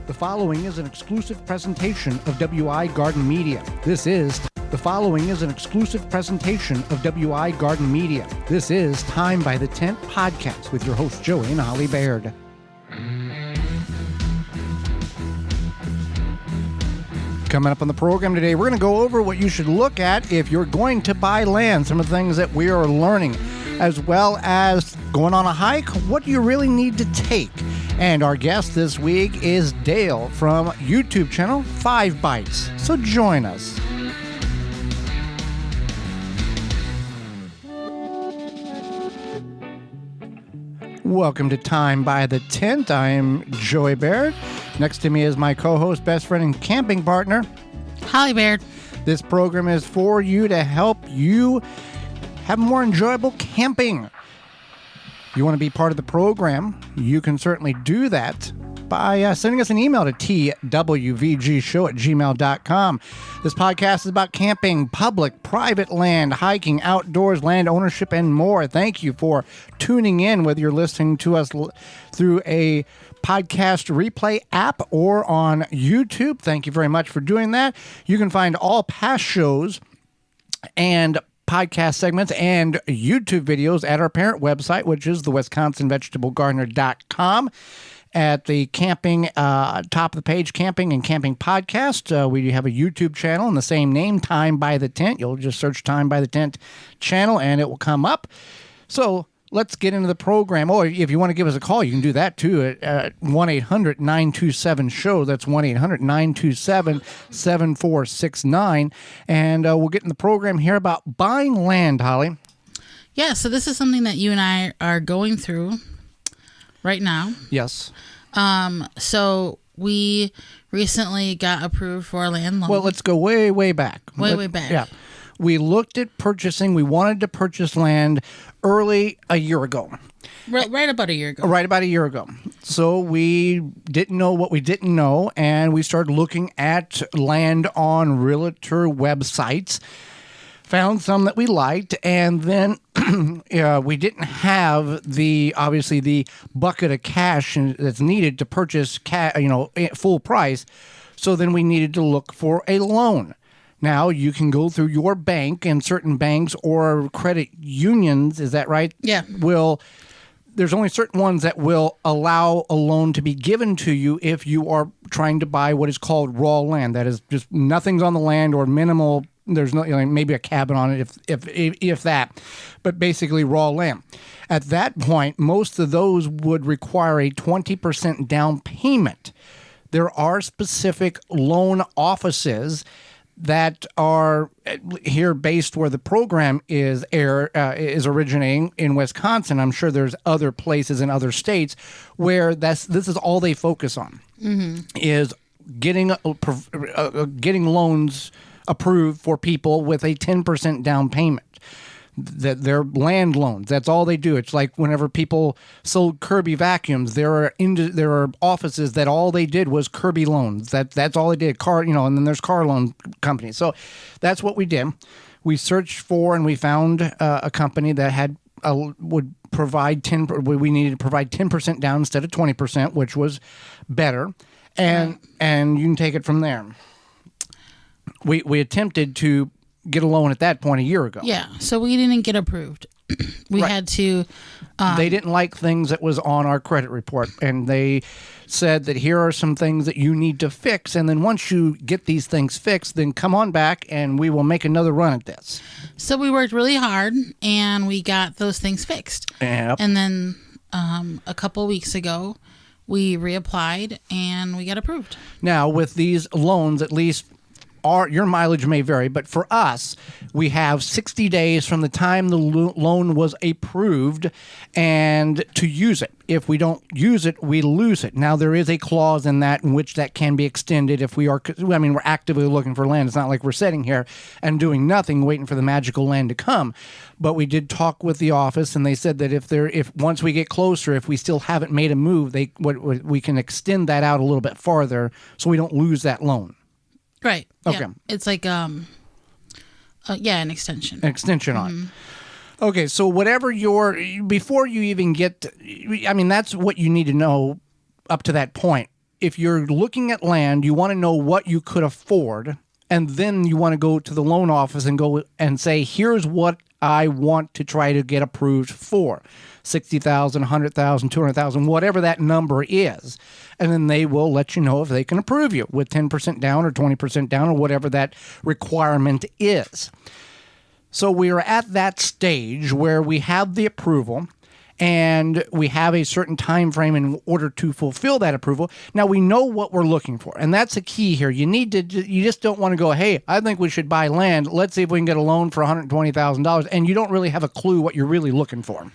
The following is an exclusive presentation of WI Garden Media. The following is an exclusive presentation of WI Garden Media. This is Time by the Tent podcast with your hosts Joey and Holly Baird. Coming up on the program today, we're going to go over what you should look at if you're going to buy land, some of the things that we are learning, as well as going on a hike, what do you really need to take? And our guest this week is Dale from YouTube channel 5 Bites. So join us. Welcome to Time by the Tent. I am Joey Baird. Next to me is my co-host, best friend, and camping partner, Holly Baird. This program is for you to help you have more enjoyable camping. You want to be part of the program, you can certainly do that by sending us an email to twvgshow@gmail.com. This podcast is about camping, public, private land, hiking, outdoors, land ownership, and more. Thank you for tuning in, whether you're listening to us through a podcast replay app or on YouTube. Thank you very much for doing that. You can find all past shows and podcast segments and YouTube videos at our parent website, which is the WisconsinVegetableGardener.com. At the camping, top of the page, camping and camping podcast, we have a YouTube channel in the same name, Time by the Tent. You'll just search Time by the Tent channel and it will come up. So let's get into the program. Or if you want to give us a call, you can do that too at 1-800-927-SHOW. That's 1-800-927-7469. And we'll get in the program here about buying land, Holly. Yeah, so this is something that you and I are going through right now. Yes. So we recently got approved for a land loan. Well, let's go way back. Way back. Yeah. We looked at purchasing. We wanted to purchase land early a year ago. Right about a year ago. Right about a year ago. So we didn't know what we didn't know, and we started looking at land on realtor websites. Found some that we liked, and then we didn't have the bucket of cash that's needed to purchase full price. So then we needed to look for a loan. Now you can go through your bank, and certain banks or credit unions, is that right? Yeah. There's only certain ones that will allow a loan to be given to you if you are trying to buy what is called raw land. That is just nothing's on the land or minimal. There's no, maybe a cabin on it if that, but basically raw land. At that point, most of those would require a 20% down payment. There are specific loan offices that are here based where the program is originating in Wisconsin. I'm sure there's other places in other states where this is all they focus on, is getting loans approved for people with a 10% down payment. That they're land loans. That's all they do. It's like whenever people sold Kirby vacuums, there are offices that all they did was Kirby loans. That's all they did. And then there's car loan companies. So that's what we did. We searched for and we found a company that would provide we needed to provide 10% down instead of 20%, which was better. And you can take it from there. We attempted to get a loan at that point a year ago. Yeah, so we didn't get approved. We had to... they didn't like things that was on our credit report, and they said that here are some things that you need to fix, and then once you get these things fixed, then come on back and we will make another run at this. So we worked really hard, and we got those things fixed. Yep. And then a couple weeks ago, we reapplied, and we got approved. Now, with these loans, at least... your mileage may vary, but for us, we have 60 days from the time the loan was approved and to use it. If we don't use it, we lose it. Now, there is a clause in that in which that can be extended if we're actively looking for land. It's not like we're sitting here and doing nothing, waiting for the magical land to come. But we did talk with the office, and they said that if once we get closer, if we still haven't made a move, we can extend that out a little bit farther so we don't lose that loan. Right. Okay. Yeah. It's like an extension. An extension on it. Okay, so before you even get, that's what you need to know up to that point. if you're looking at land, you want to know what you could afford, and then you want to go to the loan office and go and say, here's what I want to try to get approved for. 60,000, 100,000, 200,000, whatever that number is. And then they will let you know if they can approve you with 10% down or 20% down or whatever that requirement is. So we are at that stage where we have the approval and we have a certain time frame in order to fulfill that approval. Now we know what we're looking for, and that's a key here. You just don't want to go, hey, I think we should buy land. Let's see if we can get a loan for $120,000, and you don't really have a clue what you're really looking for.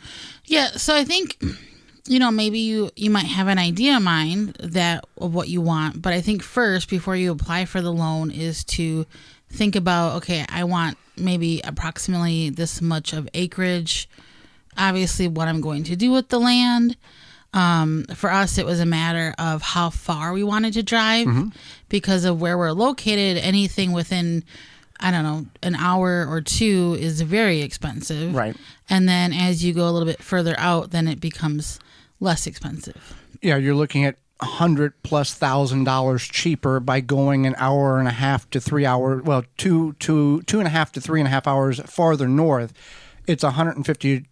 Yeah, so I think, maybe you might have an idea in mind of what you want, but I think first, before you apply for the loan, is to think about, okay, I want maybe approximately this much of acreage, obviously what I'm going to do with the land. For us, it was a matter of how far we wanted to drive because of where we're located. Anything within, I don't know, an hour or two is very expensive. Right. And then as you go a little bit further out, then it becomes less expensive. Yeah, you're looking at $100,000+ cheaper by going an hour and a half to 3 hours. Well, two and a half to 3.5 hours farther north. It's $100,000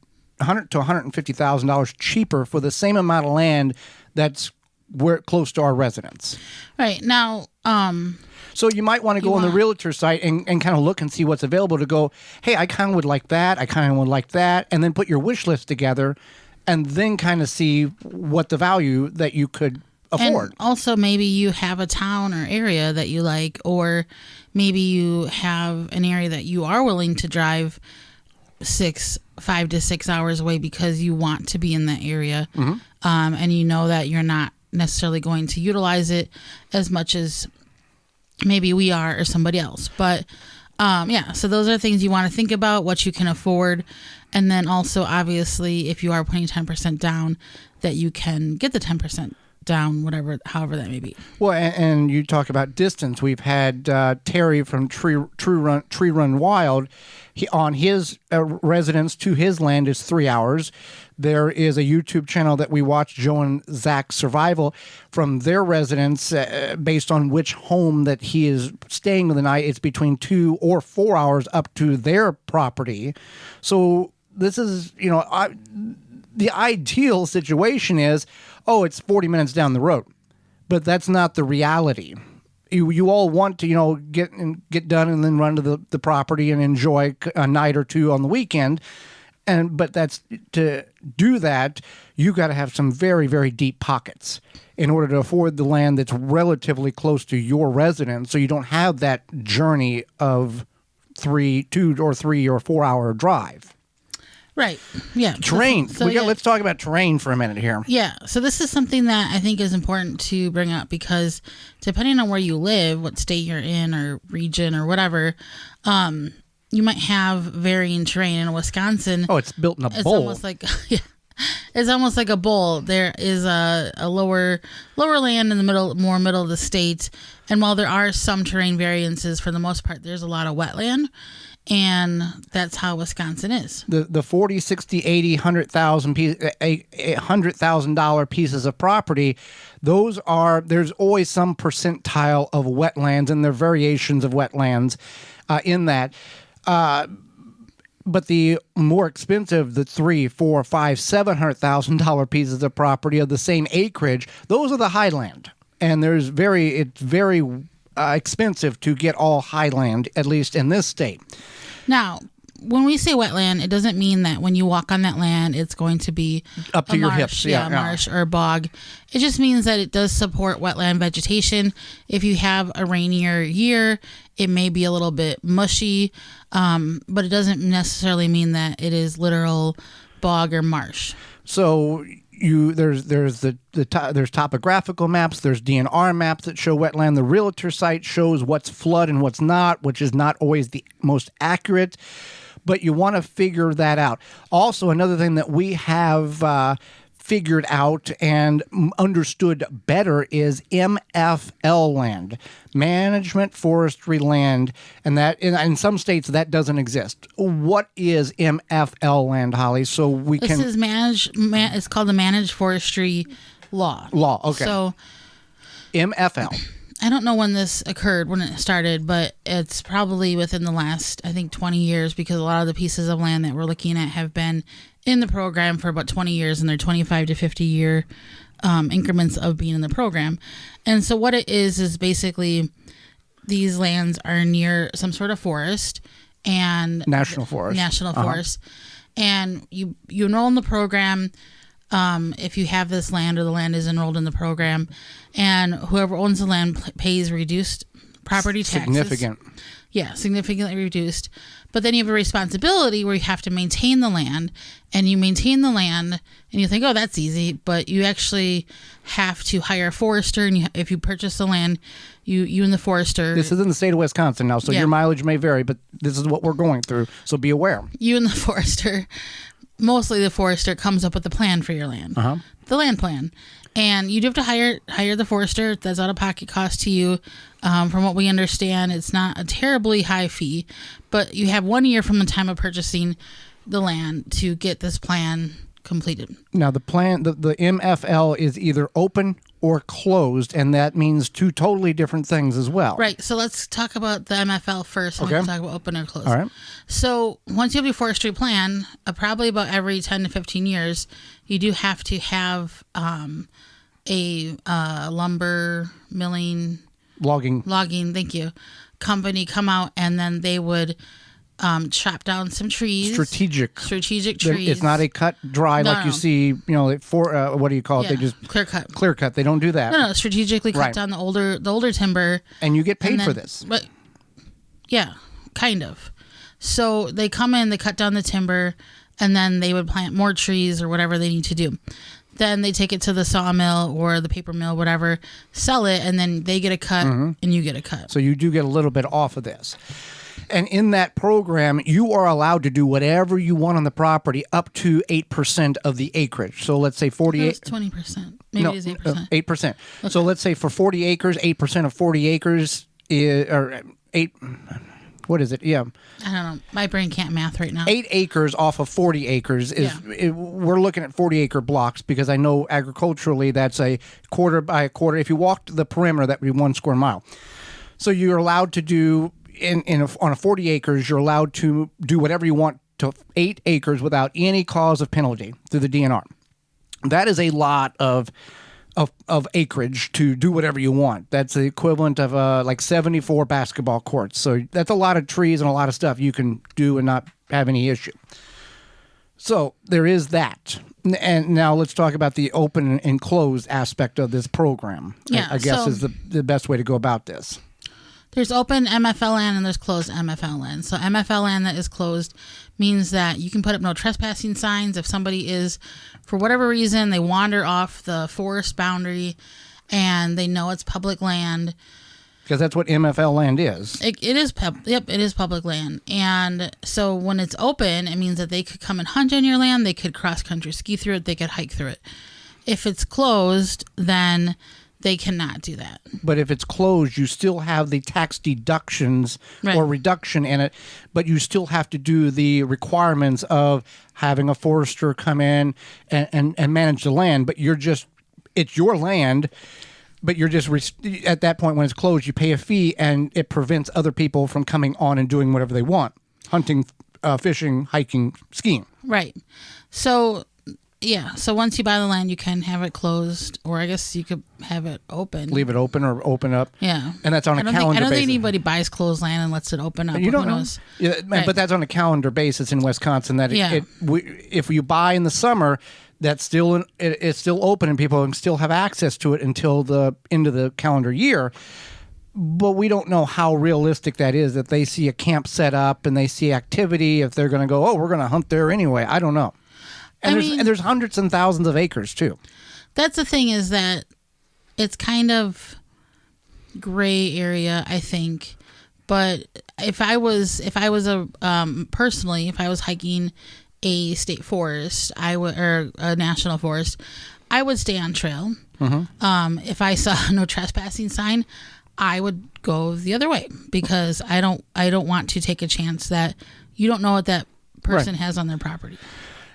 to $150,000 cheaper for the same amount of land that's close to our residence. Right now. So you might want to go on the realtor site and kind of look and see what's available to go, hey, I kind of would like that. I kind of would like that. And then put your wish list together and then kind of see what the value that you could afford. And also maybe you have a town or area that you like, or maybe you have an area that you are willing to drive 5 to 6 hours away because you want to be in that area. And you know that you're not necessarily going to utilize it as much as maybe we are or somebody else. But so those are things you want to think about, what you can afford. And then also, obviously, if you are putting 10% down, that you can get the 10% down, however that may be. Well, and you talk about distance. We've had Terry from Tree Run Wild. On his residence to his land is 3 hours. There is a YouTube channel that we watch, Joe and Zach's Survival, from their residence, based on which home that he is staying the night. It's between 2 or 4 hours up to their property. So this is, the ideal situation is, it's 40 minutes down the road, but that's not the reality. You all want to, get done and then run to the property and enjoy a night or two on the weekend. But that's to do that, you got to have some very, very deep pockets in order to afford the land that's relatively close to your residence. So you don't have that journey of 2 or 3 or 4 hour drive. Right. Yeah. Terrain. Let's talk about terrain for a minute here. Yeah. So this is something that I think is important to bring up because depending on where you live, what state you're in or region or whatever, you might have varying terrain. In Wisconsin, it's built in a bowl. It's almost like it's almost like a bowl. There is a lower land in the middle of the state, and while there are some terrain variances, for the most part, there's a lot of wetland. And that's how Wisconsin is. The 40, 60, 80, $100,000 pieces of property, there's always some percentile of wetlands, and there are variations of wetlands in that. But the more expensive, the $300,000, $400,000, $500,000, $700,000 pieces of property of the same acreage, those are the highland. And it's very expensive to get all highland, at least in this state. Now, when we say wetland, it doesn't mean that when you walk on that land, it's going to be up to your hips. Yeah, marsh or a bog. It just means that it does support wetland vegetation. If you have a rainier year, it may be a little bit mushy, but it doesn't necessarily mean that it is literal bog or marsh. So there's topographical maps, there's DNR maps that show wetland. The realtor site shows what's flood and what's not, which is not always the most accurate, but you want to figure that out. Also, another thing that we have figured out and understood better is MFL land, management forestry land, and that in some states that doesn't exist. What is MFL land, Holly? So this is it's called the managed forestry law. Okay. So MFL. I don't know when this occurred, when it started, but it's probably within the last, I think, 20 years, because a lot of the pieces of land that we're looking at have been in the program for about 20 years, and they're 25 to 50 year increments of being in the program. And so what it is basically these lands are near some sort of forest and National forest. And you enroll in the program. If you have this land or the land is enrolled in the program, and whoever owns the land pays reduced property taxes. Significant. Yeah, significantly reduced. But then you have a responsibility where you have to maintain the land, and you maintain the land, and you think, oh, that's easy. But you actually have to hire a forester, and if you purchase the land, you and the forester. This is in the state of Wisconsin now, so your mileage may vary, but this is what we're going through, so be aware. You and the forester, mostly the forester, comes up with a plan for your land, the land plan. And you do have to hire the forester. That's out-of-pocket cost to you. From what we understand, it's not a terribly high fee, but you have 1 year from the time of purchasing the land to get this plan completed. Now, the plan, the MFL is either open or closed, and that means two totally different things as well. Right. So let's talk about the MFL first, and we can talk about open or closed. All right. So once you have your forestry plan, probably about every 10 to 15 years, you do have to have a lumber milling logging, thank you, company come out, and then they would chop down some trees. Strategic trees. It's not a cut dry you see, for what do you call it? Yeah, they just clear cut. Clear cut. They don't do that. No, strategically cut down the older timber. And you get paid for this. But yeah, kind of. So they come in, they cut down the timber, and then they would plant more trees or whatever they need to do. Then they take it to the sawmill or the paper mill, whatever, sell it, and then they get a cut and you get a cut. So you do get a little bit off of this. And in that program, you are allowed to do whatever you want on the property up to 8% of the acreage. So let's say 48. It's 20%. Maybe it is 8%. 8%. Okay. So let's say for 40 acres, 8% of 40 acres is, or 8, what is it? Yeah. I don't know. My brain can't math right now. 8 acres off of 40 acres is, we're looking at 40 acre blocks, because I know agriculturally that's a quarter by a quarter. If you walked the perimeter, that would be 1 square mile. So you're allowed to do, on a 40 acres, you're allowed to do whatever you want to 8 acres without any cause of penalty through the DNR. That is a lot of acreage to do whatever you want. That's the equivalent of like 74 basketball courts. So that's a lot of trees and a lot of stuff you can do and not have any issue. So there is that. And now let's talk about the open and closed aspect of this program. Yeah, I guess is the best way to go about this. There's open MFL land and there's closed MFL land. So MFL land that is closed means that you can put up no trespassing signs. If somebody is, for whatever reason, they wander off the forest boundary and they know it's public land. Because that's what MFL land is. It is it is public land. And so when it's open, it means that they could come and hunt on your land. They could cross-country ski through it. They could hike through it. If it's closed, then they cannot do that. But if it's closed, you still have the tax deductions or reduction in it, but you still have to do the requirements of having a forester come in and manage the land. But it's your land, but you're just, at that point when it's closed, you pay a fee, and it prevents other people from coming on and doing whatever they want. Hunting, fishing, hiking, skiing. Right. So yeah, so once you buy the land, you can have it closed, or I guess you could have it open. Leave it open or open up. Yeah. And that's on a calendar basis. I don't think anybody buys closed land and lets it open up. You don't know. Knows? Yeah, right. But that's on a calendar basis in Wisconsin. That if you buy in the summer, it's still open and people can still have access to it until the end of the calendar year. But we don't know how realistic that is, that they see a camp set up and they see activity, if they're going to go, oh, we're going to hunt there anyway. I don't know. And there's hundreds and thousands of acres too. That's the thing, is that it's kind of gray area, I think. But if I was hiking a state forest, or a national forest, I would stay on trail. Mm-hmm. If I saw no trespassing sign, I would go the other way, because I don't want to take a chance that you don't know what that person has on their property.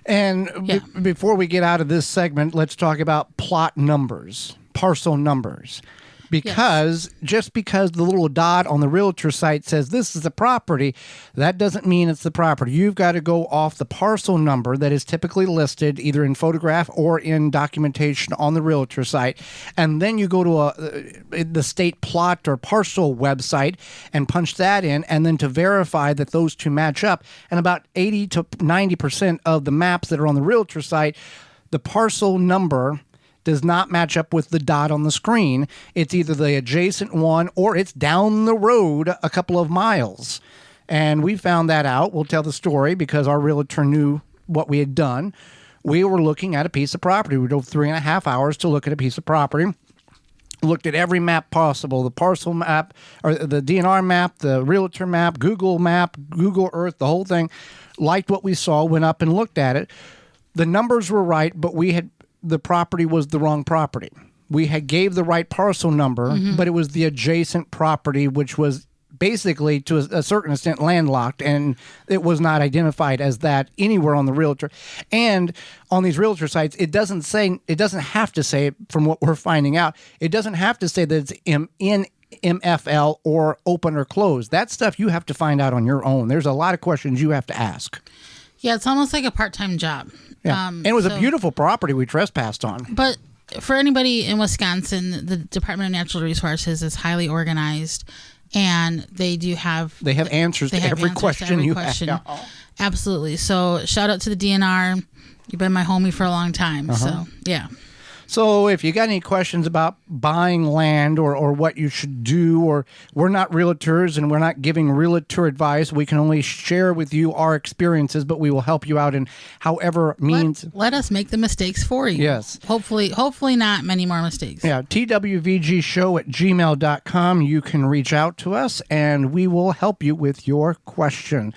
And before we get out of this segment, let's talk about plot numbers, parcel numbers. Because just because the little dot on the realtor site says this is the property, that doesn't mean it's the property. You've got to go off the parcel number that is typically listed either in photograph or in documentation on the realtor site. And then you go to the state plot or parcel website and punch that in, and then to verify that those two match up. And about 80 to 90% of the maps that are on the realtor site, the parcel number does not match up with the dot on the screen. It's either the adjacent one or it's down the road a couple of miles. And we found that out. We'll tell the story because our realtor knew what we had done. We were looking at a piece of property. We drove 3.5 hours to look at a piece of property. Looked at every map possible, the parcel map, or the DNR map, the realtor map, Google map, Google Earth, the whole thing. Liked what we saw, went up and looked at it. The numbers were right, but the property was the wrong property. We had gave the right parcel number, but it was the adjacent property, which was basically to a certain extent landlocked, and it was not identified as that anywhere on the realtor. And on these realtor sites, it doesn't have to say, from what we're finding out, it doesn't have to say that it's in MFL or open or closed. That stuff you have to find out on your own. There's a lot of questions you have to ask. Yeah, it's almost like a part-time job. Yeah. And it was a beautiful property we trespassed on. But for anybody in Wisconsin, the Department of Natural Resources is highly organized, and they have answers to every question you have. Yeah. Absolutely. So shout out to the DNR. You've been my homie for a long time. So, yeah. So if you got any questions about buying land or what you should do, or we're not realtors and we're not giving realtor advice, we can only share with you our experiences, but we will help you out in however means. Let us make the mistakes for you. Yes. Hopefully not many more mistakes. Yeah. twvgshow@gmail.com. You can reach out to us and we will help you with your question.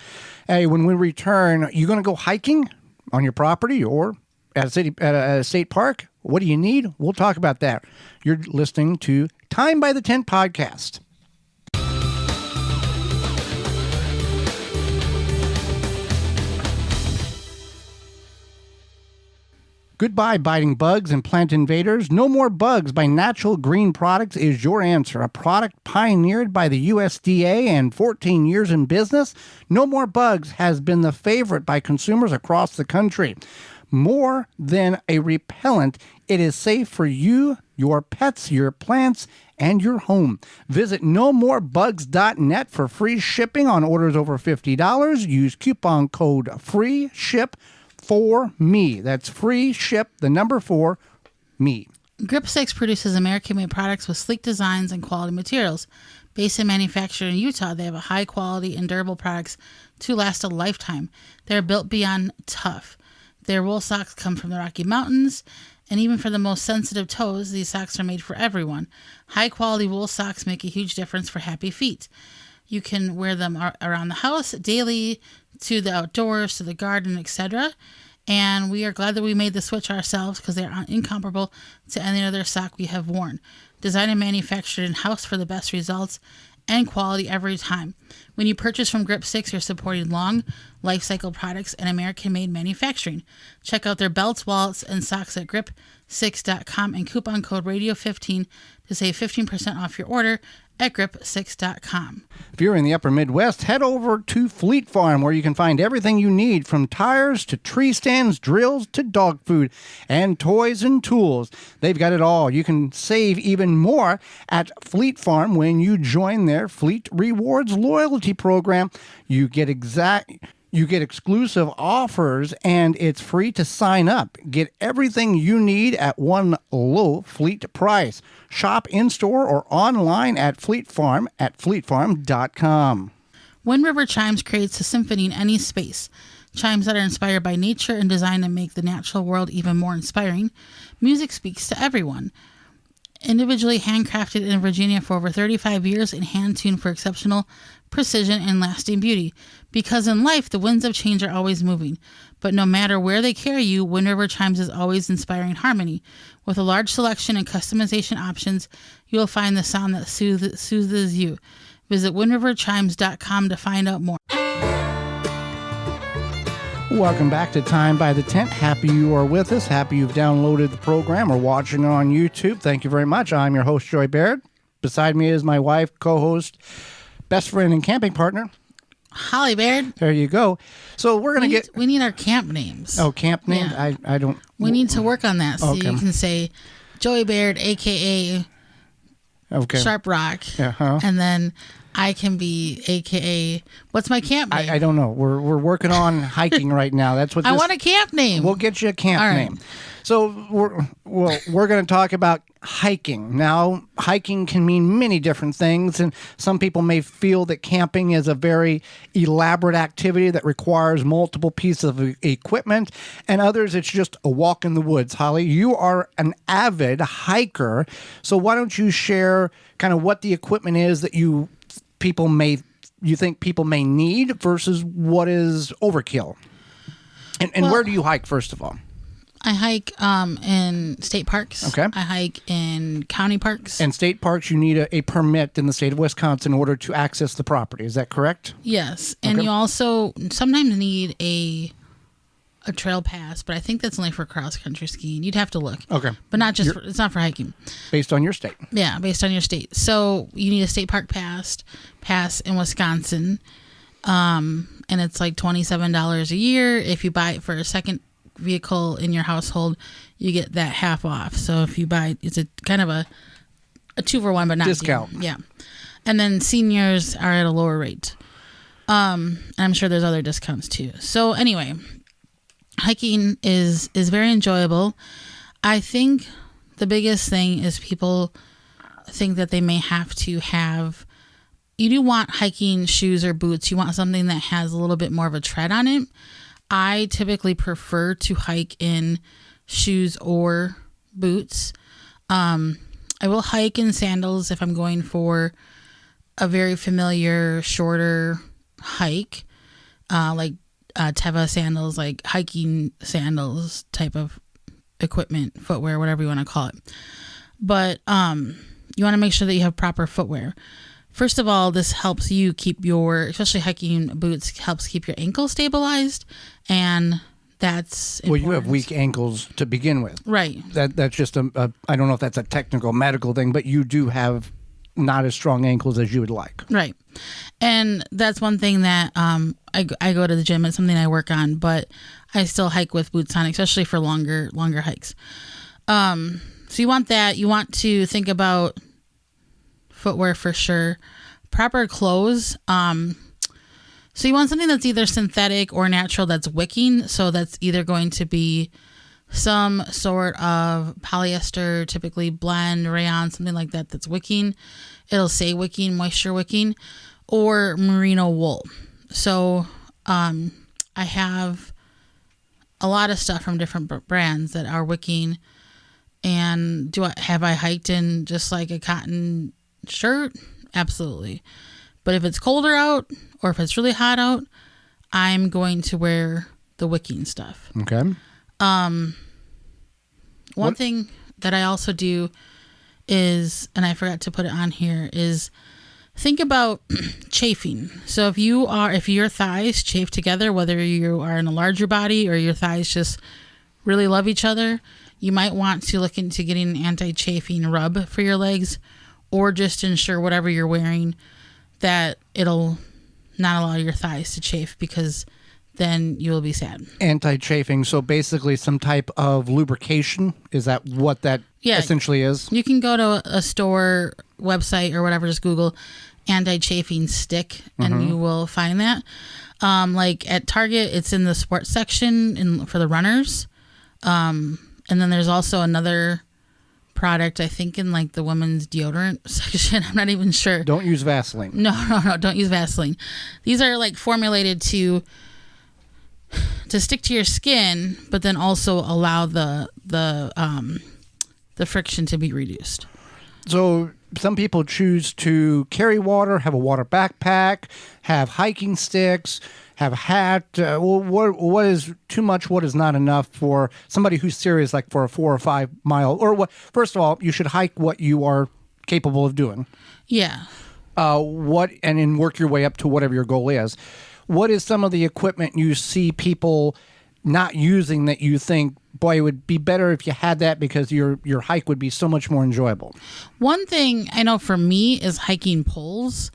Hey, when we return, you going to go hiking on your property or at a state park? What do you need? We'll talk about that. You're listening to Time by the Tent podcast. Goodbye, biting bugs and plant invaders. No More Bugs by Natural Green Products is your answer. A product pioneered by the USDA and 14 years in business, No More Bugs has been the favorite by consumers across the country. More than a repellent, it is safe for you, your pets, your plants, and your home. Visit nomorebugs.net for free shipping on orders over $50. Use coupon code FREESHIP4ME. That's free ship, the number 4, me. Grip 6 produces American-made products with sleek designs and quality materials. Based and manufactured in Utah, they have a high quality and durable products to last a lifetime. They're built beyond tough. Their wool socks come from the Rocky Mountains, and even for the most sensitive toes, these socks are made for everyone. High-quality wool socks make a huge difference for happy feet. You can wear them around the house, daily, to the outdoors, to the garden, etc. And we are glad that we made the switch ourselves because they are incomparable to any other sock we have worn. Designed and manufactured in-house for the best results and quality every time. When you purchase from Grip 6, you're supporting long life cycle products and American-made manufacturing. Check out their belts, wallets, and socks at grip6.com and coupon code radio15 to save 15% off your order at grip6.com. If you're in the upper Midwest, head over to Fleet Farm, where you can find everything you need, from tires to tree stands, drills to dog food, and toys and tools. They've got it all. You can save even more at Fleet Farm when you join their Fleet Rewards loyalty program. You get exclusive offers, and it's free to sign up. Get everything you need at one low fleet price. Shop in-store or online at Fleet Farm at fleetfarm.com. Wind River Chimes creates a symphony in any space. Chimes that are inspired by nature and designed to make the natural world even more inspiring. Music speaks to everyone. Individually handcrafted in Virginia for over 35 years and hand-tuned for exceptional precision and lasting beauty. Because in life, the winds of change are always moving. But no matter where they carry you, Wind River Chimes is always inspiring harmony. With a large selection and customization options, you'll find the sound that soothes you. Visit windriverchimes.com to find out more. Welcome back to Time by the Tent. Happy you are with us. Happy you've downloaded the program or watching on YouTube. Thank you very much. I'm your host, Joey Baird. Beside me is my wife, co-host, best friend, and camping partner, Holly Baird. There you go. So we're going to get... We need our camp names. Oh, camp names? Yeah. I don't... We need to work on that. So Okay. you can say Joey Baird, a.k.a. Okay. Sharp Rock. Uh-huh. And then I can be a.k.a. What's my camp name? I don't know. We're working on hiking right now. That's what I want a camp name. We'll get you a camp All right. name. So we're going to talk about hiking. Now, hiking can mean many different things, and some people may feel that camping is a very elaborate activity that requires multiple pieces of equipment, and others it's just a walk in the woods. Holly, you are an avid hiker, so why don't you share kind of what the equipment is that you think people may need versus what is overkill? And where do you hike, first of all? I hike in state parks. Okay. I hike in county parks. And state parks, you need a permit in the state of Wisconsin in order to access the property. Is that correct? Yes. And Okay. you also sometimes need a trail pass, but I think that's only for cross-country skiing. You'd have to look. Okay. But not just it's not for hiking. Based on your state. Yeah, based on your state. So you need a state park pass in Wisconsin. And it's like $27 a year. If you buy it for a second vehicle in your household, you get that half off. So if you buy, it's a kind of a 2-for-1, but not Discount. Yeah. And then seniors are at a lower rate. And I'm sure there's other discounts too. So anyway, hiking is very enjoyable. I think the biggest thing is people think that they may have to have, you do want hiking shoes or boots. You want something that has a little bit more of a tread on it. I typically prefer to hike in shoes or boots. I will hike in sandals if I'm going for a very familiar, shorter hike, like Teva sandals, like hiking sandals type of equipment, footwear, whatever you want to call it. But you want to make sure that you have proper footwear. First of all, this helps you keep especially hiking boots, helps keep your ankles stabilized, and that's important. Well, you have weak ankles to begin with. Right. That's just I don't know if that's a technical medical thing, but you do have not as strong ankles as you would like. Right. And that's one thing that I go to the gym. It's something I work on, but I still hike with boots on, especially for longer hikes. So you want that. You want to think about footwear for sure. Proper clothes. So you want something that's either synthetic or natural that's wicking. So that's either going to be some sort of polyester, typically blend, rayon, something like that that's wicking. It'll say wicking, moisture wicking, or merino wool. So I have a lot of stuff from different brands that are wicking. And have I hiked in just like a cotton shirt? Absolutely. But if it's colder out or if it's really hot out, I'm going to wear the wicking stuff. Okay. One thing that I also do is, and I forgot to put it on here, is think about chafing. So if your thighs chafe together, whether you are in a larger body or your thighs just really love each other, you might want to look into getting an anti-chafing rub for your legs, or just ensure whatever you're wearing that it'll not allow your thighs to chafe, because then you will be sad. Anti-chafing, so basically some type of lubrication. Is that what that essentially is? You can go to a store website or whatever, just Google anti-chafing stick, and you will find that. Like at Target, it's in the sports section for the runners. And then there's also another product, I think, in like the women's deodorant section. I'm not even sure. Don't use Vaseline. No, don't use Vaseline. These are like formulated to stick to your skin, but then also allow the friction to be reduced. So some people choose to carry water, have a water backpack, have hiking sticks, have a hat. What is too much? What is not enough for somebody who's serious, like for a 4 or 5 mile? Or what? First of all, you should hike what you are capable of doing. Yeah. And then work your way up to whatever your goal is. What is some of the equipment you see people not using that you think, boy, it would be better if you had that because your hike would be so much more enjoyable? One thing I know for me is hiking poles.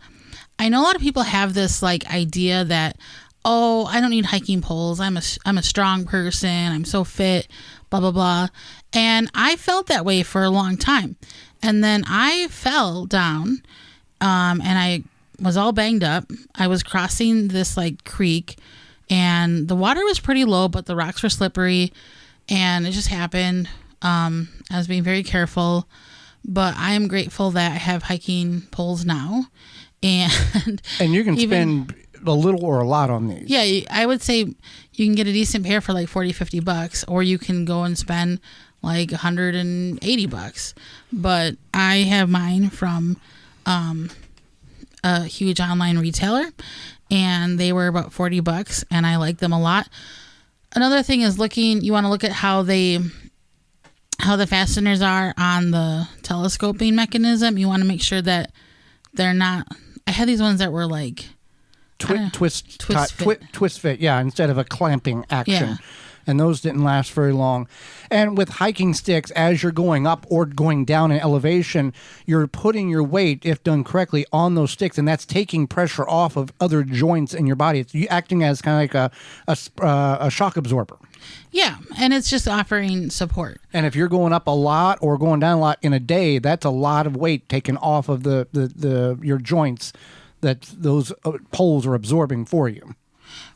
I know a lot of people have this like idea that, oh, I don't need hiking poles. I'm a strong person. I'm so fit, blah, blah, blah. And I felt that way for a long time. And then I fell down and I was all banged up. I was crossing this like creek and the water was pretty low, but the rocks were slippery and it just happened. I was being very careful, but I am grateful that I have hiking poles now. And you can spend a little or a lot on these. Yeah, I would say you can get a decent pair for like $40-$50, or you can go and spend like $180. But I have mine from a huge online retailer, and they were about $40, and I like them a lot. Another thing is you want to look at how the fasteners are on the telescoping mechanism. You want to make sure that they're not. I had these ones that were like twist fit, yeah, instead of a clamping action. Yeah. And those didn't last very long. And with hiking sticks, as you're going up or going down in elevation, you're putting your weight, if done correctly, on those sticks, and that's taking pressure off of other joints in your body. It's acting as kind of like a shock absorber. Yeah, and it's just offering support. And if you're going up a lot or going down a lot in a day, that's a lot of weight taken off of your joints that those poles are absorbing for you.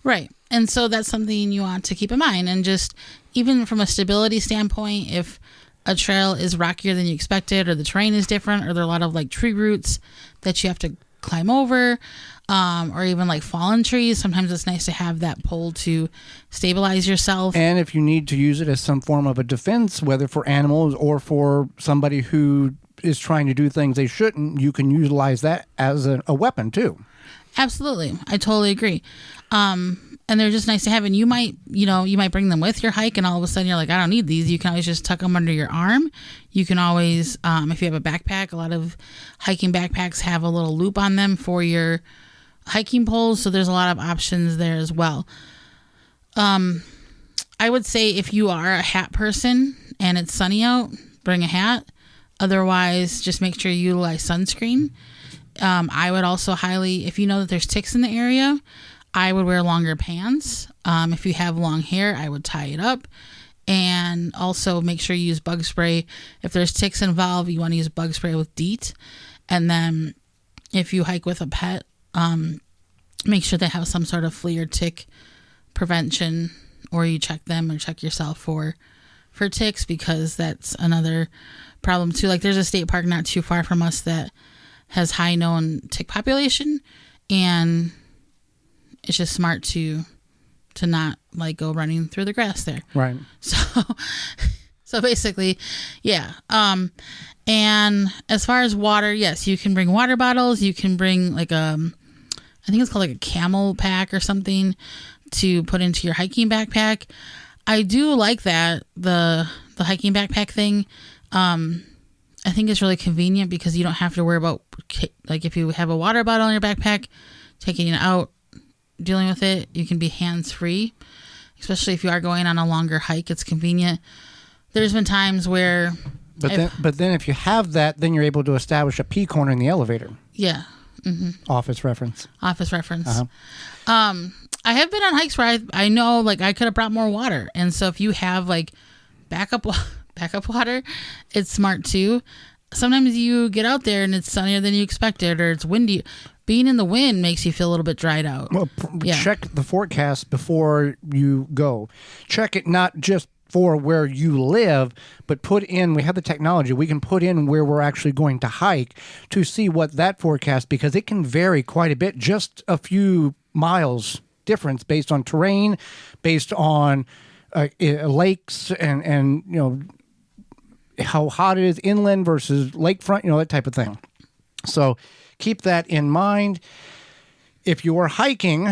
Right. And so that's something you want to keep in mind. And just even from a stability standpoint, if a trail is rockier than you expected, or the terrain is different, or there are a lot of like tree roots that you have to climb over, or even like fallen trees, sometimes it's nice to have that pole to stabilize yourself. And if you need to use it as some form of a defense, whether for animals or for somebody who is trying to do things they shouldn't, you can utilize that as a weapon too. Absolutely. I totally agree. And they're just nice to have. And you might bring them with your hike, and all of a sudden you're like, I don't need these. You can always just tuck them under your arm. You can always, if you have a backpack, a lot of hiking backpacks have a little loop on them for your hiking poles. So there's a lot of options there as well. I would say if you are a hat person and it's sunny out, bring a hat. Otherwise, just make sure you utilize sunscreen. I would also if you know that there's ticks in the area, I would wear longer pants. If you have long hair, I would tie it up. And also make sure you use bug spray. If there's ticks involved, you want to use bug spray with DEET. And then if you hike with a pet, make sure they have some sort of flea or tick prevention, or you check them or check yourself for ticks, because that's another problem too. Like there's a state park not too far from us that has high known tick population, and it's just smart to not like go running through the grass there. Right. So basically, yeah. And as far as water, yes, you can bring water bottles. You can bring like I think it's called like a camel pack or something to put into your hiking backpack. I do like that, the hiking backpack thing. I think it's really convenient because you don't have to worry about, like, if you have a water bottle in your backpack, taking it out, dealing with it. You can be hands-free, especially if you are going on a longer hike. It's convenient. There's been times where... But then if you have that, then you're able to establish a pee corner in the elevator. Yeah. Mm-hmm. Office reference. Uh-huh. I have been on hikes where I know, like, I could have brought more water. And so if you have, like, backup water, it's smart too. Sometimes you get out there and it's sunnier than you expected, or it's windy. Being in the wind makes you feel a little bit dried out. Well, check the forecast before you go. Check it not just for where you live, but we have the technology. We can put in where we're actually going to hike to see what that forecast, because it can vary quite a bit, just a few miles difference based on terrain, based on lakes and how hot it is inland versus lakefront, that type of thing. So keep that in mind. If you are hiking,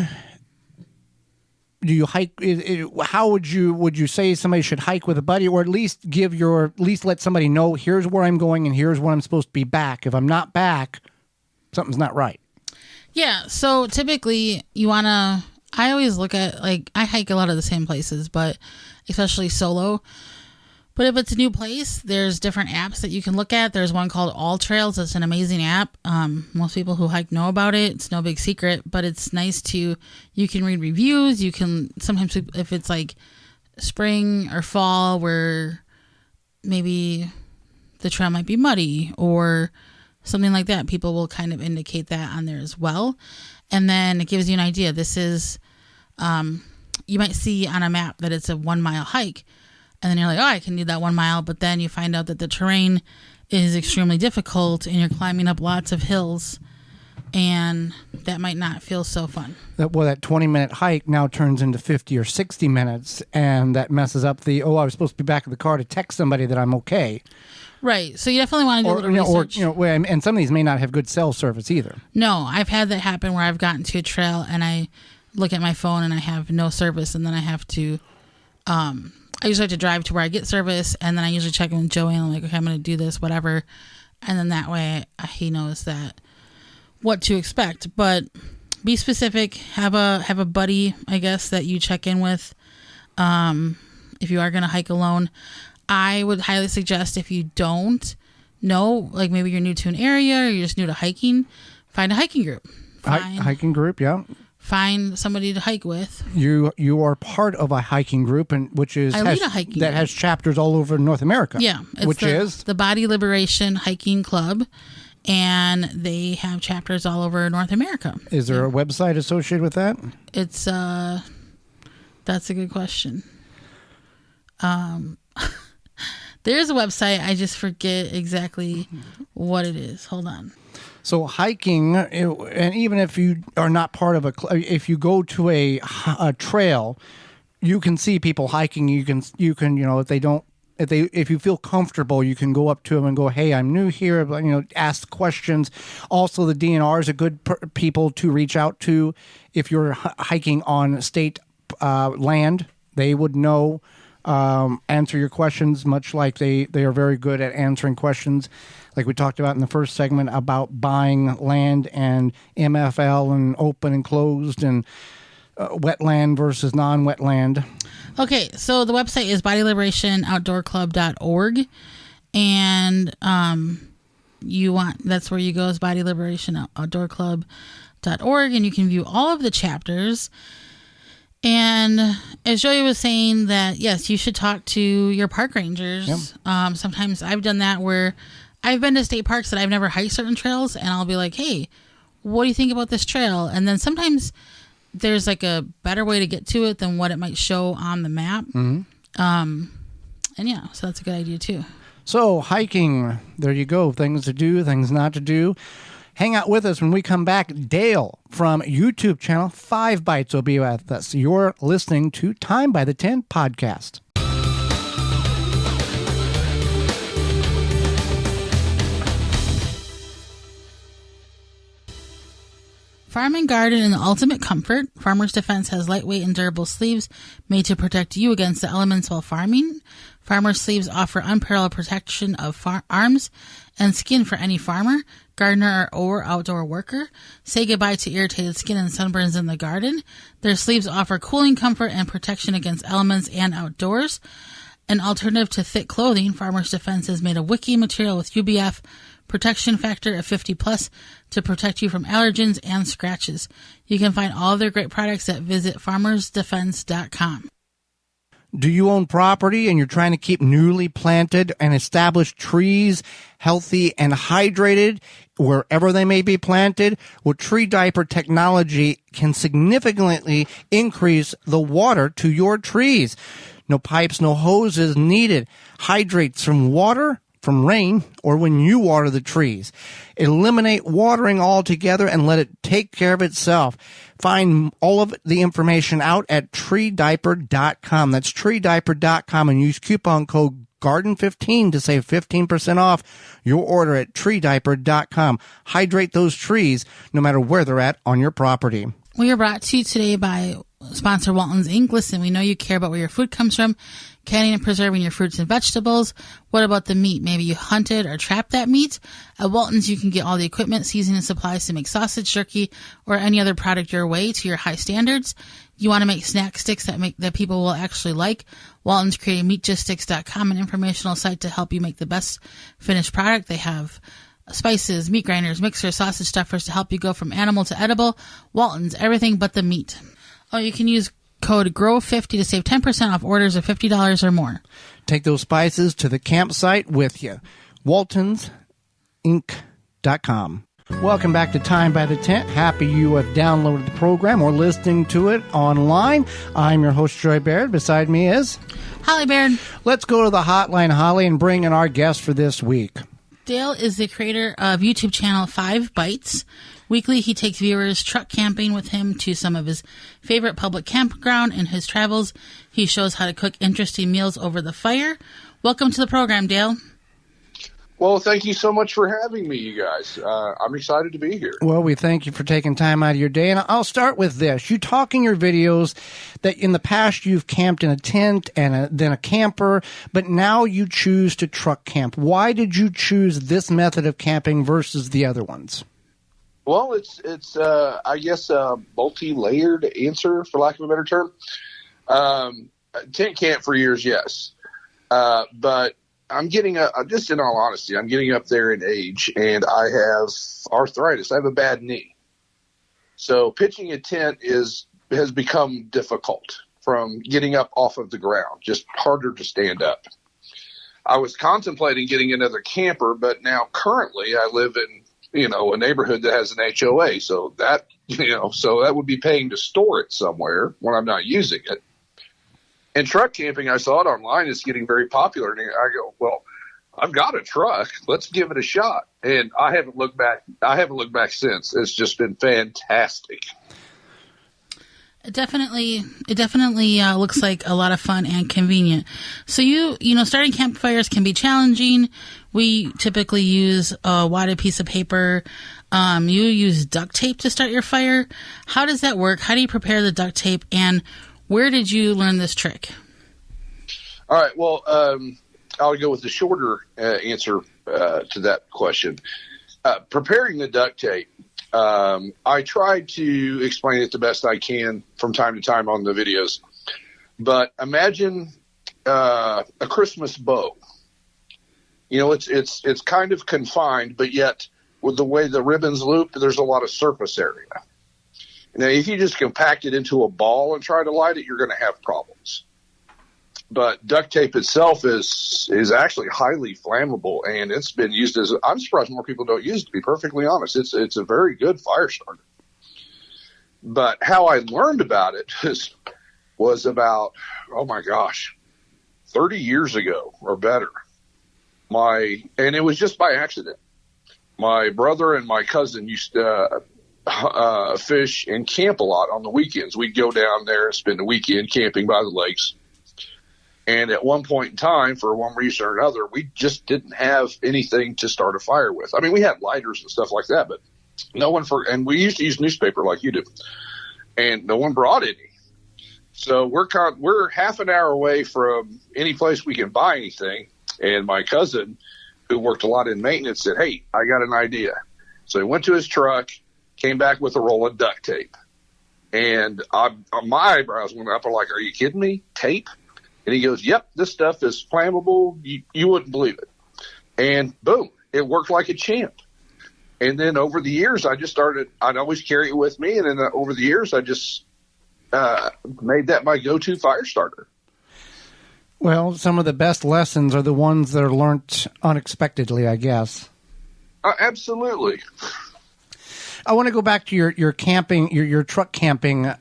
do you hike? How would you say somebody should hike with a buddy, or at least let somebody know, here's where I'm going and here's when I'm supposed to be back. If I'm not back, something's not right. Yeah. So typically I always look at, like, I hike a lot of the same places, but especially solo. But if it's a new place, there's different apps that you can look at. There's one called All Trails. It's an amazing app. Most people who hike know about it. It's no big secret, but it's nice you can read reviews. You can, sometimes if it's like spring or fall where maybe the trail might be muddy or something like that, people will kind of indicate that on there as well. And then it gives you an idea. This is, you might see on a map that it's a 1 mile hike. And then you're like, oh, I can do that 1 mile. But then you find out that the terrain is extremely difficult and you're climbing up lots of hills. And that might not feel so fun. That 20-minute hike now turns into 50 or 60 minutes. And that messes up I was supposed to be back in the car to text somebody that I'm okay. Right. So you definitely want to do a little research. And some of these may not have good cell service either. No, I've had that happen where I've gotten to a trail and I look at my phone and I have no service. And then I have to... I usually have to drive to where I get service, and then I usually check in with Joey, and I'm like, okay, I'm going to do this, whatever. And then that way he knows what to expect. But be specific. Have a buddy, I guess, that you check in with if you are going to hike alone. I would highly suggest if you don't know, like maybe you're new to an area or you're just new to hiking, find a hiking group. Hiking group, yeah. Find somebody to hike with. You are part of a hiking group, and I lead a hiking that has chapters all over North America. Yeah, it's the Body Liberation Hiking Club, and they have chapters all over North America. Is there a website associated with that? It's that's a good question. There's a website. I just forget exactly what it is. Hold on. So hiking, and even if you are not part of if you go to a trail, you can see people hiking. You can if you feel comfortable, you can go up to them and go, "Hey, I'm new here," but ask questions. Also, the DNRs are good people to reach out to if you're hiking on state land. They would know. Answer your questions, much like they are very good at answering questions like we talked about in the first segment about buying land and MFL and open and closed and wetland versus non-wetland. Okay, so the website is bodyliberationoutdoorclub.org, and that's where you go, is bodyliberationoutdoorclub.org, and you can view all of the chapters. And as Joey was saying, that yes, you should talk to your park rangers. Yep. Sometimes I've done that where I've been to state parks that I've never hiked certain trails, and I'll be like, hey, what do you think about this trail? And then sometimes there's like a better way to get to it than what it might show on the map. Mm-hmm. And yeah, so that's a good idea too. So hiking, there you go. Things to do, things not to do. Hang out with us when we come back. Dale from YouTube channel 5 Bites will be with us. You're listening to Time by the 10 podcast. Farm and garden in the ultimate comfort. Farmer's Defense has lightweight and durable sleeves made to protect you against the elements while farming. Farmer's sleeves offer unparalleled protection of arms and skin for any farmer, gardener, or outdoor worker. Say goodbye to irritated skin and sunburns in the garden. Their sleeves offer cooling comfort and protection against elements and outdoors. An alternative to thick clothing, Farmer's Defense is made of wicking material with UBF protection factor of 50 plus to protect you from allergens and scratches. You can find all of their great products at visit farmersdefense.com. Do you own property and you're trying to keep newly planted and established trees healthy and hydrated wherever they may be planted? Well, tree diaper technology can significantly increase the water to your trees. No pipes, no hoses needed. Hydrates from water, from rain, or when you water the trees. Eliminate watering altogether and let it take care of itself. Find all of the information out at treediaper.com. That's treediaper.com, and use coupon code GARDEN15 to save 15% off your order at treediaper.com. Hydrate those trees no matter where they're at on your property. We are brought to you today by sponsor Walton's Inc. Listen, we know you care about where your food comes from, canning and preserving your fruits and vegetables. What about the meat? Maybe you hunted or trapped that meat. At Walton's, you can get all the equipment, seasoning, and supplies to make sausage, jerky, or any other product your way to your high standards. You want to make snack sticks that people will actually like. Walton's created meatgistics.com, an informational site to help you make the best finished product. They have spices, meat grinders, mixers, sausage stuffers to help you go from animal to edible. Walton's, everything but the meat. Oh, you can use code GROW50 to save 10% off orders of $50 or more. Take those spices to the campsite with you. WaltonsInc.com. Welcome back to Time by the Tent. Happy you have downloaded the program or listening to it online. I'm your host, Joey Baird. Beside me is Holly Baird. Let's go to the hotline, Holly, and bring in our guest for this week. Dale is the creator of YouTube channel 5 Bites. Weekly, he takes viewers truck camping with him to some of his favorite public campground. In his travels, he shows how to cook interesting meals over the fire. Welcome to the program, Dale. Well, thank you so much for having me, you guys. I'm excited to be here. Well, we thank you for taking time out of your day. And I'll start with this. You talk in your videos that in the past you've camped in a tent and then a camper, but now you choose to truck camp. Why did you choose this method of camping versus the other ones? Well, it's I guess a multi-layered answer, for lack of a better term. Tent camp for years, yes. But I'm getting just in all honesty, I'm getting up there in age, and I have arthritis. I have a bad knee. So pitching a tent has become difficult from getting up off of the ground, just harder to stand up. I was contemplating getting another camper, but now currently I live in, a neighborhood that has an HOA. So that would be paying to store it somewhere when I'm not using it. And truck camping, I saw it online, is getting very popular. And I go, well, I've got a truck. Let's give it a shot. And I haven't looked back since. It's just been fantastic. It definitely looks like a lot of fun and convenient. So starting campfires can be challenging. We typically use a wadded piece of paper. You use duct tape to start your fire. How does that work? How do you prepare the duct tape, and where did you learn this trick? All right. Well, I'll go with the shorter answer to that question. Preparing the duct tape. I try to explain it the best I can from time to time on the videos. But imagine a Christmas bow. It's kind of confined, but yet with the way the ribbons loop, there's a lot of surface area. Now, if you just compact it into a ball and try to light it, you're going to have problems. But duct tape itself is actually highly flammable, and it's been used as – I'm surprised more people don't use it, to be perfectly honest. It's a very good fire starter. But how I learned about it was about, 30 years ago or better. And it was just by accident. My brother and my cousin used to fish and camp a lot on the weekends. We'd go down there and spend the weekend camping by the lakes. And at one point in time, for one reason or another, we just didn't have anything to start a fire with. I mean, we had lighters and stuff like that, but and we used to use newspaper like you do, and no one brought any. So we're half an hour away from any place we can buy anything. And my cousin, who worked a lot in maintenance, said, "Hey, I got an idea." So he went to his truck, came back with a roll of duct tape. And my eyebrows went up. I'm like, "Are you kidding me? Tape?" And he goes, "Yep, this stuff is flammable. You wouldn't believe it." And boom, it worked like a champ. And then over the years, I'd always carry it with me. And then over the years, I just made that my go-to fire starter. Well, some of the best lessons are the ones that are learned unexpectedly, I guess. Absolutely. I want to go back to your camping, your truck camping.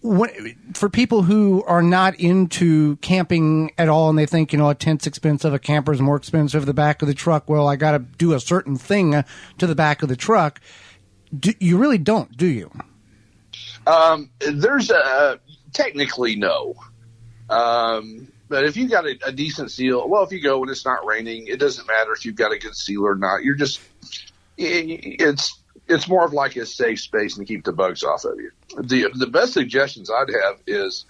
For people who are not into camping at all and they think, a tent's expensive, a camper's more expensive, the back of the truck, well, I got to do a certain thing to the back of the truck. You really don't, do you? There's technically no. But if you got a decent seal, well, if you go when it's not raining, it doesn't matter if you've got a good seal or not. it's more of like a safe space and keep the bugs off of you. The best suggestions I'd have is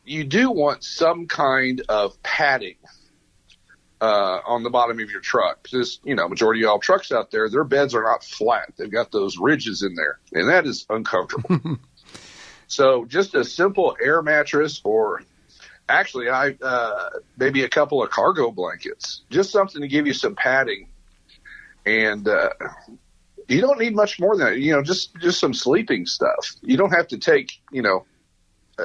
you do want some kind of padding on the bottom of your truck. Just, majority of all trucks out there, their beds are not flat. They've got those ridges in there, and that is uncomfortable. So just a simple air mattress, or actually maybe a couple of cargo blankets, just something to give you some padding. And you don't need much more than that, just some sleeping stuff. You don't have to take,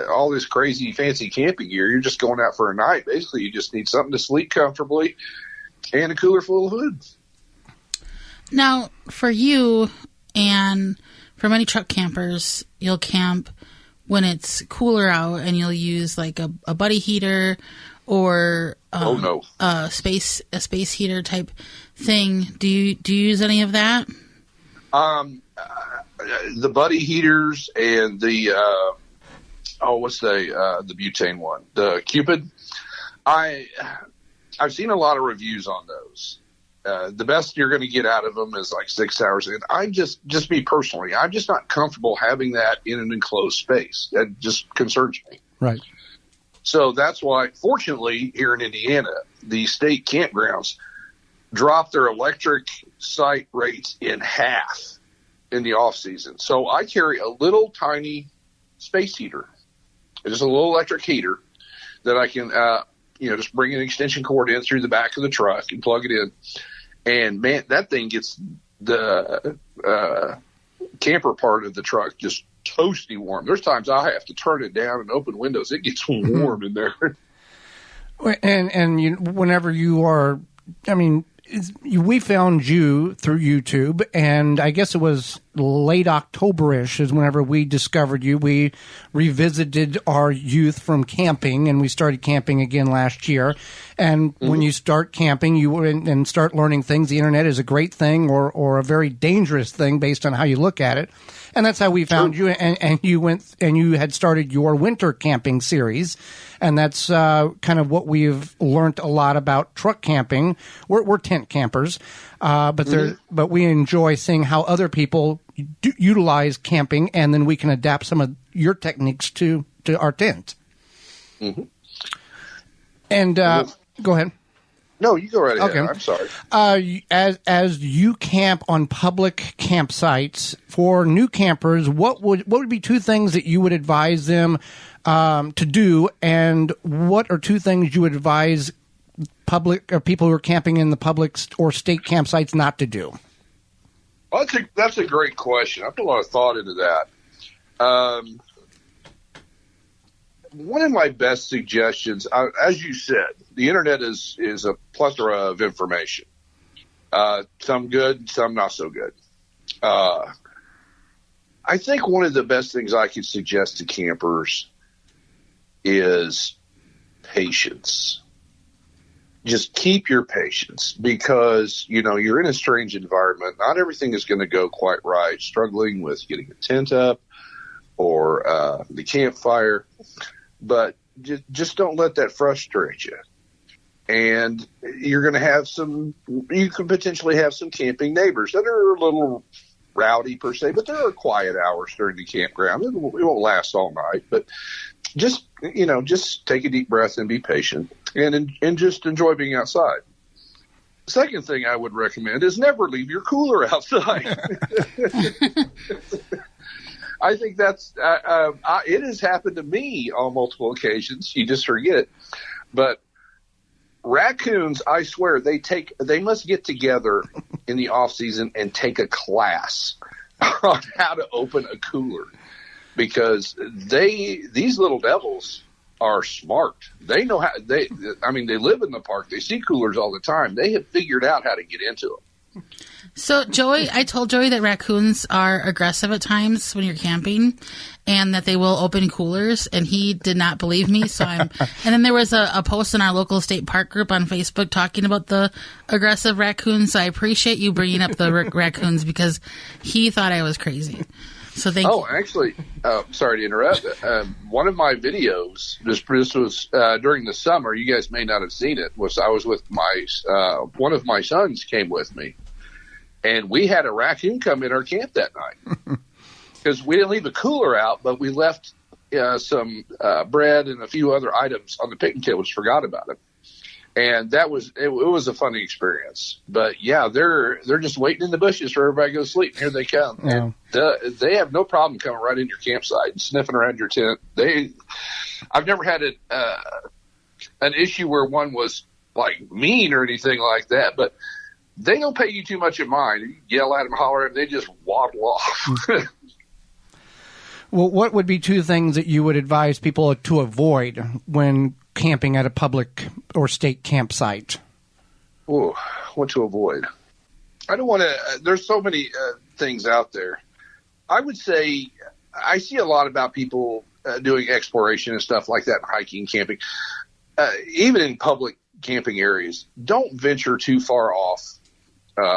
all this crazy fancy camping gear. You're just going out for a night. Basically, you just need something to sleep comfortably and a cooler full of food. Now, for you and for many truck campers, you'll camp when it's cooler out, and you'll use like a buddy heater or a space heater type thing. Do you use any of that? The buddy heaters and the the butane one, the Cupid. I've seen a lot of reviews on those. The best you're going to get out of them is like 6 hours. And just me personally, I'm just not comfortable having that in an enclosed space. That just concerns me. Right. So that's why, fortunately, here in Indiana, the state campgrounds dropped their electric site rates in half in the off season. So I carry a little tiny space heater. It's just a little electric heater that I can, just bring an extension cord in through the back of the truck and plug it in. And man, that thing gets the camper part of the truck just toasty warm. There's times I have to turn it down and open windows. It gets warm in there. And whenever you are, we found you through YouTube, and I guess it was late October-ish is whenever we discovered you. We revisited our youth from camping, and we started camping again last year. And when you start camping, and start learning things, the internet is a great thing or a very dangerous thing based on how you look at it. And that's how we found you. And you went and you had started your winter camping series. And that's kind of what we've learned a lot about truck camping. We're tent campers, but we enjoy seeing how other people utilize camping, and then we can adapt some of your techniques to our tent. Mm-hmm. And go ahead. No, you go right ahead. Okay. I'm sorry. As you camp on public campsites, for new campers, what would be two things that you would advise them to do, and what are two things you would advise public or people who are camping in the public or state campsites not to do? Well, that's a great question. I put a lot of thought into that. One of my best suggestions, as you said, the internet is a plethora of information. Some good, some not so good. I think one of the best things I could suggest to campers is patience. Just keep your patience, because, you're in a strange environment. Not everything is going to go quite right. Struggling with getting a tent up or the campfire. But just don't let that frustrate you. And you're going to have you could potentially have some camping neighbors that are a little rowdy per se, but there are quiet hours during the campground. It won't last all night, but just take a deep breath and be patient and just enjoy being outside. Second thing I would recommend is never leave your cooler outside. I think that's it has happened to me on multiple occasions. You just forget it. But raccoons, I swear, they must get together in the off season and take a class on how to open a cooler, because these little devils are smart. They know how. They live in the park. They see coolers all the time. They have figured out how to get into them. So, Joey, I told Joey that raccoons are aggressive at times when you're camping, and that they will open coolers, and he did not believe me. And then there was a post in our local state park group on Facebook talking about the aggressive raccoons. So I appreciate you bringing up the raccoons, because he thought I was crazy. So thank you. Actually, sorry to interrupt. One of my videos, this was during the summer. You guys may not have seen it. I was with my one of my sons came with me, And we had a raccoon come in our camp that night because we didn't leave the cooler out, but we left some bread and a few other items on the picnic table. Just forgot about it. And it was a funny experience. But yeah, they're just waiting in the bushes for everybody to go to sleep. Here they come. Yeah. And they have no problem coming right in your campsite and sniffing around your tent. I've never had an issue where one was like mean or anything like that, but they don't pay you too much in mind. You yell at them, holler at them, they just waddle off. Well, what would be two things that you would advise people to avoid when camping at a public or state campsite? Oh, what to avoid? I don't want to. There's so many things out there. I would say I see a lot about people doing exploration and stuff like that, hiking, camping, even in public camping areas. Don't venture too far off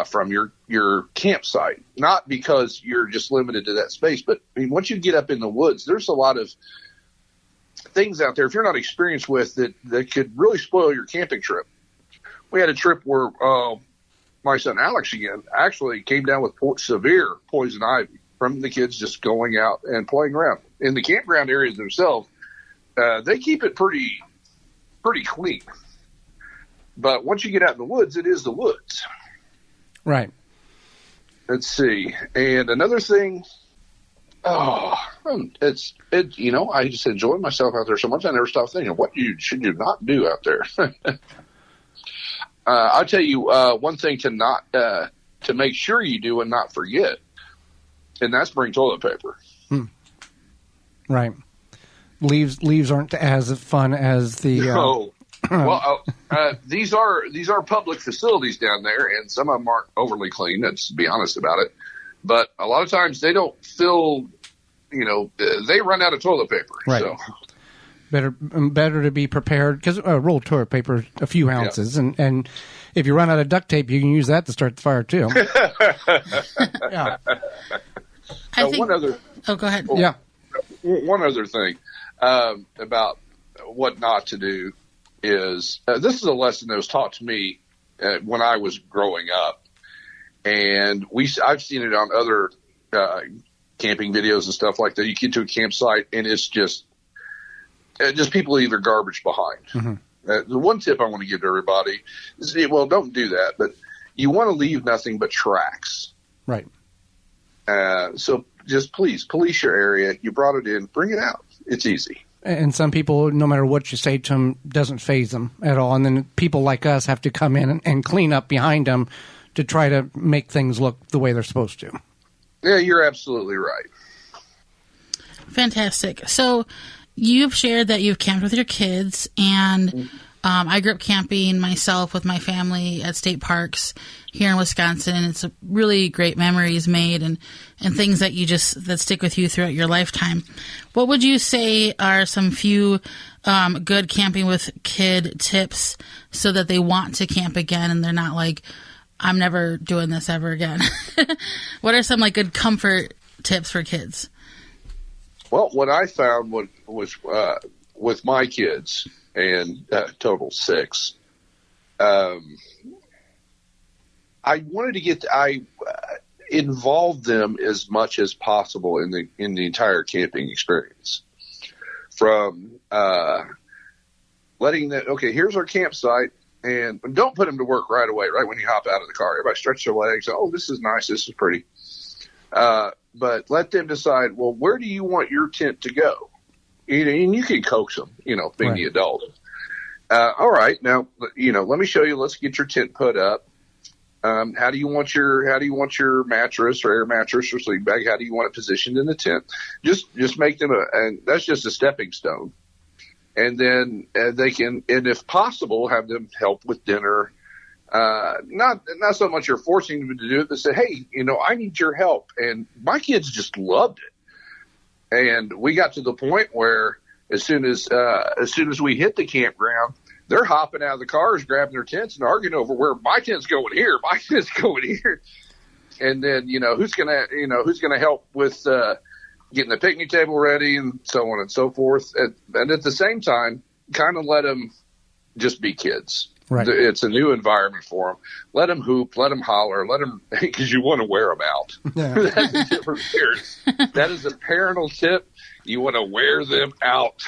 from your campsite. Not because you're just limited to that space, but I mean, once you get up in the woods, there's a lot of things out there if you're not experienced with that could really spoil your camping trip. We had a trip where my son Alex again actually came down with severe poison ivy from the kids just going out and playing around. In the campground areas themselves, they keep it pretty clean. But once you get out in the woods, it is the woods. Right. Let's see. And another thing, I just enjoy myself out there so much I never stop thinking, what should you not do out there? I'll tell you one thing to make sure you do and not forget, and that's bring toilet paper. Right. Leaves aren't as fun as the. No. Well, these are public facilities down there, and some of them aren't overly clean. Let's be honest about it. But a lot of times they don't fill. They run out of toilet paper. Right. So. Better to be prepared because a roll of toilet paper, a few ounces, and if you run out of duct tape, you can use that to start the fire too. Yeah. Go ahead. Yeah. One other thing about what not to do is this is a lesson that was taught to me when I was growing up, and I've seen it on other camping videos and stuff like that. You get to a campsite and it's just people leave their garbage behind. Mm-hmm. The one tip I want to give to everybody is, don't do that, but you want to leave nothing but tracks. Right. So just please police your area. You brought it in, bring it out. It's easy. And some people, no matter what you say to them, doesn't faze them at all. And then people like us have to come in and clean up behind them to try to make things look the way they're supposed to. Yeah, you're absolutely right. Fantastic. So you've shared that you've camped with your kids, and I grew up camping myself with my family at state parks here in Wisconsin. It's a really great memories made and things that that stick with you throughout your lifetime. What would you say are some few good camping with kid tips so that they want to camp again and they're not like, I'm never doing this ever again? What are some good comfort tips for kids? Well, what I found was with my kids, and total 6, I wanted to I involved them as much as possible in the entire camping experience. From letting them, okay, here's our campsite, and don't put them to work right away, right when you hop out of the car. Everybody stretch their legs. Oh, this is nice. This is pretty. But let them decide, well, where do you want your tent to go? And you can coax them, being right. The adult. All right, now, let me show you. Let's get your tent put up. How do you want your mattress or air mattress or sleeping bag? How do you want it positioned in the tent? Just make them and that's just a stepping stone. And then they can, and if possible, have them help with dinner. Not so much you're forcing them to do it, but say, hey, I need your help. And my kids just loved it. And we got to the point where as soon as we hit the campground, they're hopping out of the cars, grabbing their tents and arguing over where my tent's going here, my tent's going here. And then, who's going to help with, getting the picnic table ready and so on and so forth. And at the same time, kind of let them just be kids. Right. It's a new environment for them. Let them hoop, let them holler, let them, because you want to wear them out. Yeah. That's a different parents. That is a parental tip. You want to wear them out.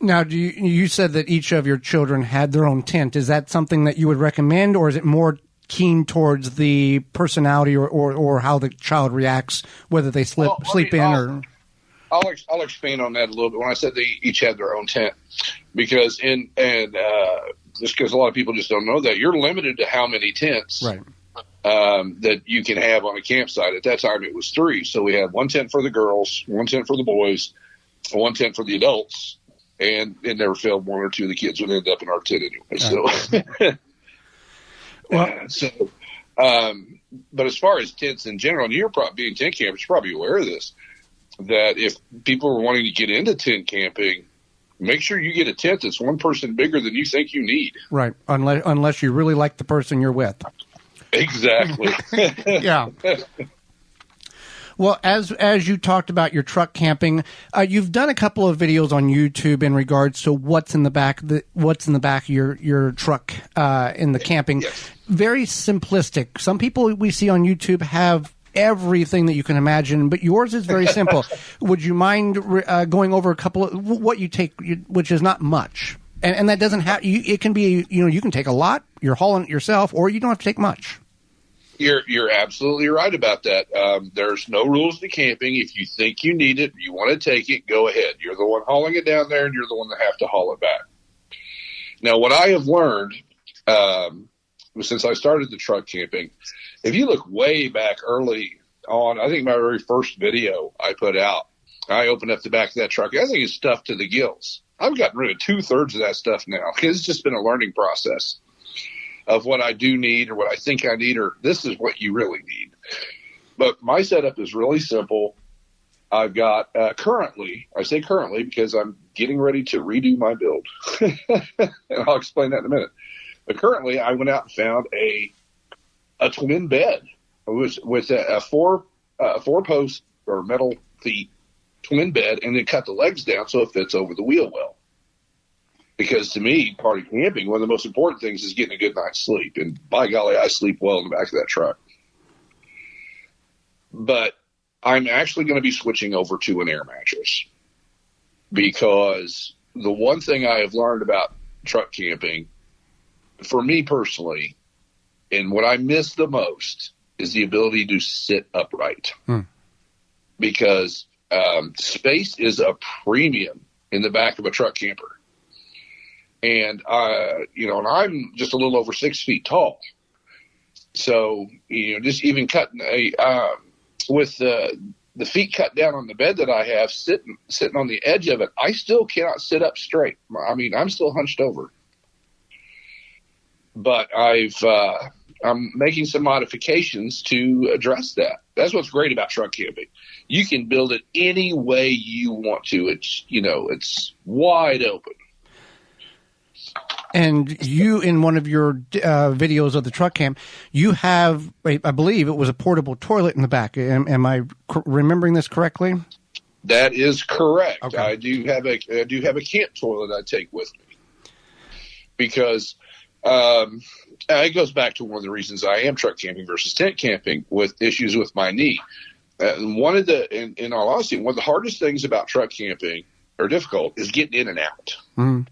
Now, you said that each of your children had their own tent. Is that something that you would recommend, or is it more keen towards the personality or how the child reacts, whether they sleep in or? I'll expand on that a little bit. When I said they each had their own tent, because just because a lot of people just don't know that, you're limited to how many tents Right. That you can have on a campsite. At that time, it was 3. So we had 1 tent for the girls, 1 tent for the boys, 1 tent for the adults, and it never failed 1 or 2 of the kids would end up in our tent anyway. So, but as far as tents in general, and you're probably being tent campers, you're probably aware of this, that if people are wanting to get into tent camping, make sure you get a tent that's 1 person bigger than you think you need. Right. Unless you really like the person you're with. Exactly. Yeah. Well, as you talked about your truck camping, you've done a couple of videos on YouTube in regards to what's in the back of your truck in the camping. Yes. Very simplistic. Some people we see on YouTube have everything that you can imagine, but yours is very simple. Would you mind going over a couple of what you take, which is not much, and that doesn't have. It can be, you can take a lot. You're hauling it yourself, or you don't have to take much. You're absolutely right about that. There's no rules to camping. If you think you need it, you want to take it, go ahead. You're the one hauling it down there, and you're the one that have to haul it back. Now, what I have learned since I started the truck camping, if you look way back early on, I think my very first video I put out, I opened up the back of that truck. I think it's stuffed to the gills. I've gotten rid of 2/3 of that stuff now because it's just been a learning process of what I do need or what I think I need, or this is what you really need. But my setup is really simple. I've got currently, I say currently because I'm getting ready to redo my build. And I'll explain that in a minute. But currently I went out and found a twin bed with a four post or metal feet twin bed, and then cut the legs down so it fits over the wheel well. Because to me, party camping, one of the most important things is getting a good night's sleep. And by golly, I sleep well in the back of that truck. But I'm actually going to be switching over to an air mattress. Because the one thing I have learned about truck camping, for me personally, and what I miss the most, is the ability to sit upright. Because space is a premium in the back of a truck camper. And, and I'm just a little over 6 feet tall. So, just even cutting with the feet cut down on the bed that I have, sitting on the edge of it, I still cannot sit up straight. I mean, I'm still hunched over. But I'm making some modifications to address that. That's what's great about truck camping. You can build it any way you want to. It's wide open. And you, in one of your videos of the truck camp, you have, I believe it was a portable toilet in the back. Am I remembering this correctly? That is correct. Okay. I do have a camp toilet I take with me because it goes back to one of the reasons I am truck camping versus tent camping with issues with my knee. In all honesty, one of the hardest things about truck camping, or difficult, is getting in and out. Mm-hmm.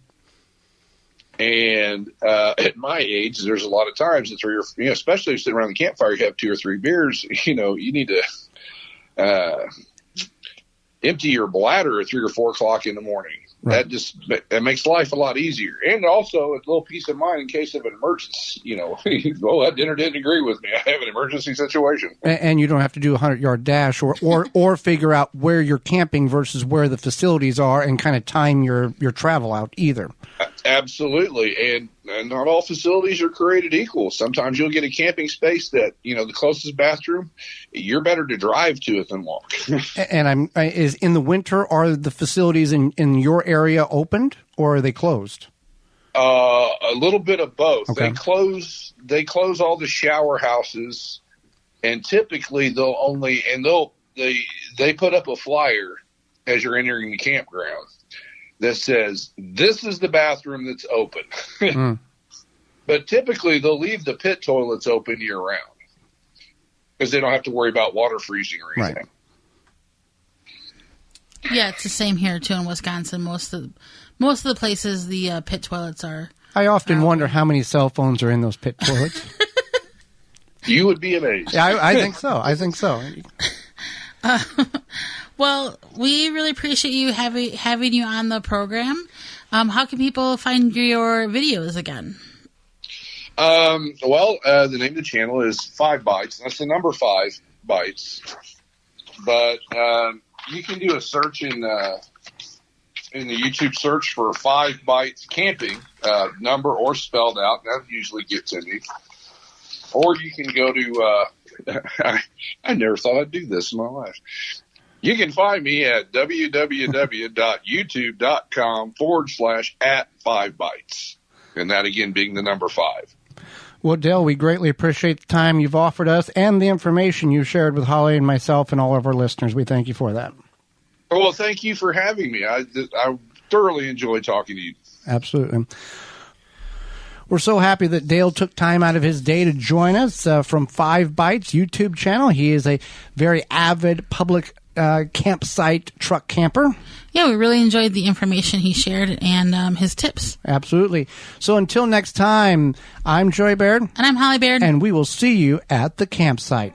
And at my age, there's a lot of times that especially if you sit around the campfire, you have 2 or 3 beers. You need to empty your bladder at 3 or 4 o'clock in the morning. Right. That makes life a lot easier, and also a little peace of mind in case of an emergency. That dinner didn't agree with me. I have an emergency situation, and you don't have to do a 100-yard dash or figure out where you're camping versus where the facilities are, and kind of time your travel out either. Absolutely, and not all facilities are created equal. Sometimes you'll get a camping space that the closest bathroom, you're better to drive to it than walk. And is in the winter, are the facilities in your area opened or are they closed? A little bit of both. Okay. They close all the shower houses, and typically they put up a flyer as you're entering the campground that says, "This is the bathroom that's open." But typically they'll leave the pit toilets open year round because they don't have to worry about water freezing or anything. Right. Yeah, it's the same here too in Wisconsin. Most of the places the pit toilets are. I often wonder how many cell phones are in those pit toilets. You would be amazed. Yeah, I think so. I think so. Well, we really appreciate you having you on the program. How can people find your videos again? The name of the channel is 5 Bites. That's the number 5 Bites. But you can do a search in the YouTube search for 5 Bites Camping, number or spelled out. That usually gets to me. Or you can go to, I never thought I'd do this in my life. You can find me at www.youtube.com/@5bites. And that again being the number 5. Well, Dale, we greatly appreciate the time you've offered us and the information you shared with Holly and myself and all of our listeners. We thank you for that. Well, thank you for having me. I thoroughly enjoyed talking to you. Absolutely. We're so happy that Dale took time out of his day to join us from 5 Bites YouTube channel. He is a very avid public campsite truck camper. Yeah, we really enjoyed the information he shared and his tips. Absolutely. So until next time, I'm Joey Baird. And I'm Holly Baird. And we will see you at the campsite.